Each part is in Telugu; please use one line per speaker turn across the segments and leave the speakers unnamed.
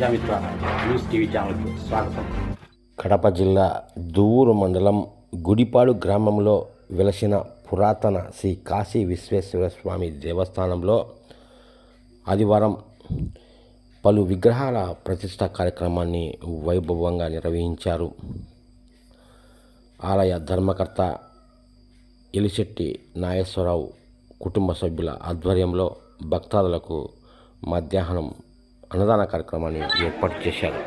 ప్రజామిత్ర న్యూస్ టీవీ ఛానల్కు స్వాగతం.
కడప జిల్లా దువ్వూరు మండలం గుడిపాడు గ్రామంలో వెలసిన పురాతన శ్రీ కాశీ విశ్వేశ్వర స్వామి దేవస్థానంలో ఆదివారం పలు విగ్రహాల ప్రతిష్ఠా కార్యక్రమాన్ని వైభవంగా నిర్వహించారు. ఆలయ ధర్మకర్త ఎలిశెట్టి నాగేశ్వరరావు కుటుంబ సభ్యుల ఆధ్వర్యంలో భక్తాదులకు మధ్యాహ్నం అన్నదాన కార్యక్రమాన్ని ఏర్పాటు చేశారు.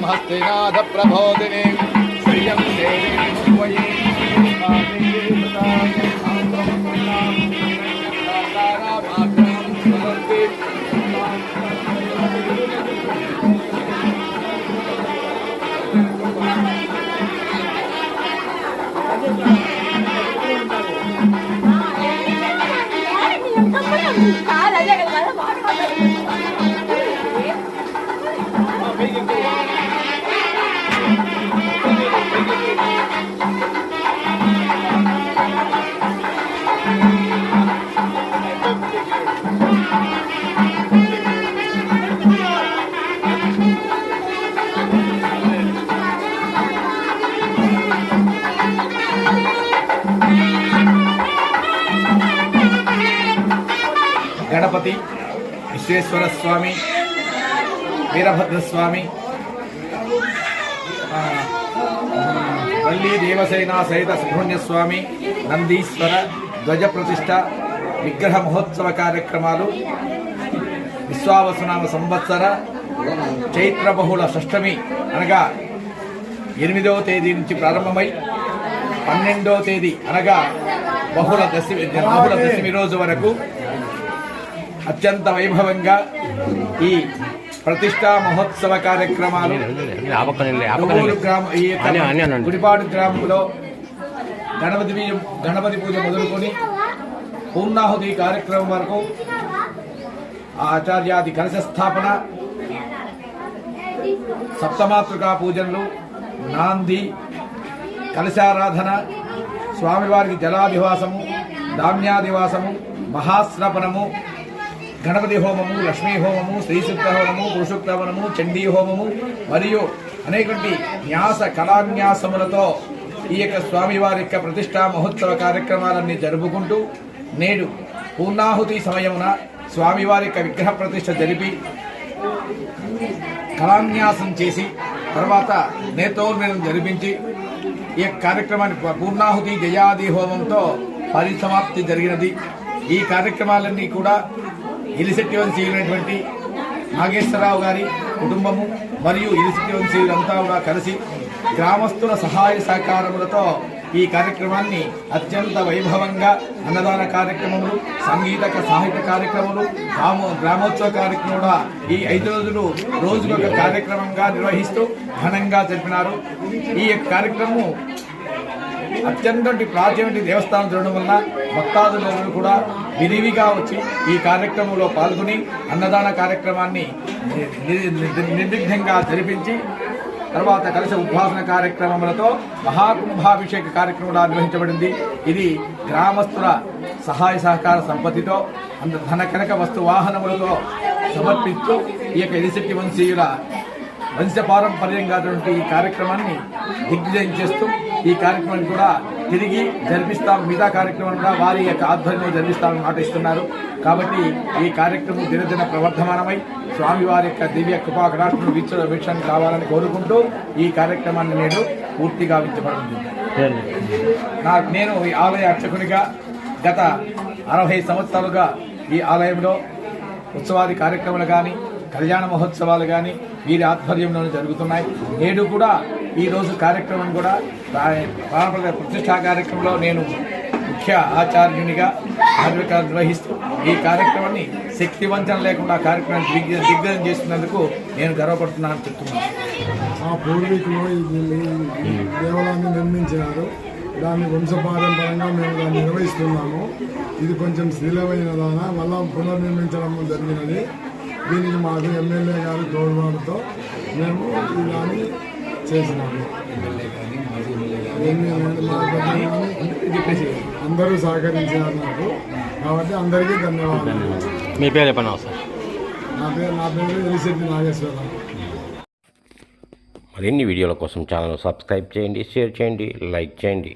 హస్తినాథ ప్రబోధిని శ్రియం గణపతి విశ్వేశ్వర స్వామి, వీరభద్రస్వామి, వల్లీ దేవసేన సహిత సుబ్రహ్మణ్యస్వామి నందీశ్వర ధ్వజ ప్రతిష్ఠ విగ్రహ మహోత్సవ కార్యక్రమాలు విశ్వావసునామ సంవత్సర చైత్ర బహుళ షష్టమి అనగా 8వ తేదీ నుంచి ప్రారంభమై 12వ తేదీ అనగా బహుళ దశమి రోజు వరకు అత్యంత వైభవంగా ఈ ప్రతిష్టా మహోత్సవ కార్యక్రమాలు గుడిపాడు గ్రామంలో గణపతి పూజ మొదలుకొని పూర్ణాహుతి కార్యక్రమం వరకు ఆచార్యాది కలశ స్థాపన, సప్తమాతృకా పూజలు, నాంది, కలశారాధన, స్వామివారికి జలాదివాసము, ధాన్యాదివాసము, మహాస్నపనము, గణపతి హోమము, లక్ష్మీ హోమము, శ్రీసూక్త హోమము, పురుషోక్త హోమము, చండీ హోమము మరియు అనేకటి న్యాస కళాన్యాసములతో ఈ యొక్క స్వామివారి యొక్క ప్రతిష్టా మహోత్సవ కార్యక్రమాలన్నీ జరుపుకుంటూ నేడు పూర్ణాహుతి సమయమున స్వామివారి యొక్క విగ్రహ ప్రతిష్ఠ జరిపి కళాన్యాసం చేసి తర్వాత నేత్రోన్మేనం జరిపించి ఈ కార్యక్రమాన్ని పూర్ణాహుతి జయాది హోమంతో పరిసమాప్తి జరిగినది. ఈ కార్యక్రమాలన్నీ కూడా ఎలిశెట్టి వంశీయులైనటువంటి నాగేశ్వరరావు గారి కుటుంబము మరియు ఎలిశెట్టి వంశీయులంతా కూడా కలిసి గ్రామస్తుల సహాయ సహకారములతో ఈ కార్యక్రమాన్ని అత్యంత వైభవంగా అన్నదాన కార్యక్రమములు, సంగీత సాహిత్య కార్యక్రమాలు, గ్రామోత్సవ కార్యక్రమం కూడా ఈ 5 రోజులు రోజుకొక కార్యక్రమంగా నిర్వహిస్తూ ఘనంగా జరిపినారు. ఈ కార్యక్రమం అత్యంత ప్రాచీన దేవస్థానం చూడడం వల్ల భక్తాదులందరూ కూడా విరివిగా వచ్చి ఈ కార్యక్రమంలో పాల్గొని అన్నదాన కార్యక్రమాన్ని నిర్విఘ్నంగా జరిపించి తర్వాత కలశ ఉద్వాసన కార్యక్రమములతో మహాకుంభాభిషేక కార్యక్రమం నిర్వహించబడింది. ఇది గ్రామస్తుల సహాయ సహకార సంపత్తితో ధన కనక వస్తు వాహనములతో సమర్పిస్తూ ఈ యొక్క ఎలిశెట్టి వంశీయుల వంశపారంపర్యంగా ఈ కార్యక్రమాన్ని దిగ్విజయం చేస్తూ ఈ కార్యక్రమాన్ని కూడా తిరిగి జరిపిస్తాం, మిగతా కార్యక్రమం కూడా వారి యొక్క ఆధ్వర్యంలో జరిపిస్తామని మాట ఇస్తున్నారు. కాబట్టి ఈ కార్యక్రమం దినదిన ప్రవర్ధమానమై స్వామివారి యొక్క దివ్య కృపా కటాక్షను వీక్షణ కావాలని కోరుకుంటూ ఈ కార్యక్రమాన్ని నేడు పూర్తిగా వించబడింది. నేను ఈ ఆలయ అర్చకునిగా గత 60 సంవత్సరాలుగా ఈ ఆలయంలో ఉత్సవాది కార్యక్రమాలు కానీ కళ్యాణ మహోత్సవాలు కానీ వీరి ఆధ్వర్యంలోనే జరుగుతున్నాయి. నేడు కూడా ఈ రోజు కార్యక్రమం కూడా ప్రతిష్టా కార్యక్రమంలో నేను ముఖ్య ఆచార్యునిగా నిర్వహిస్తూ ఈ కార్యక్రమాన్ని శక్తివంచన లేకుండా ఆ కార్యక్రమాన్ని దిగ్గజం చేస్తున్నందుకు నేను గర్వపడుతున్నానని చెప్తున్నాను.
మా పూర్వీకులు ఈ దేవాలయాన్ని నిర్మించినారు. దాన్ని వంశపారంపరంగా మేము దాన్ని నిర్వహిస్తున్నాము. ఇది కొంచెం శిథిలమైన దాన మళ్ళా పునర్నిర్మించడం జరిగినది. దీనికి మాకు ఎమ్మెల్యే గారి తోడ్పాటుతో మేము ఈ దాన్ని చేసినాము. అందరూ సహకరించారు నాకు, కాబట్టి అందరికీ ధన్యవాదాలు.
మీ పేరు చెప్పండి సార్.
నా పేరు ఎలిశెట్టి నాగేశ్వరరావు.
మరిన్ని వీడియోల కోసం ఛానల్ సబ్స్క్రైబ్ చేయండి, షేర్ చేయండి, లైక్ చేయండి.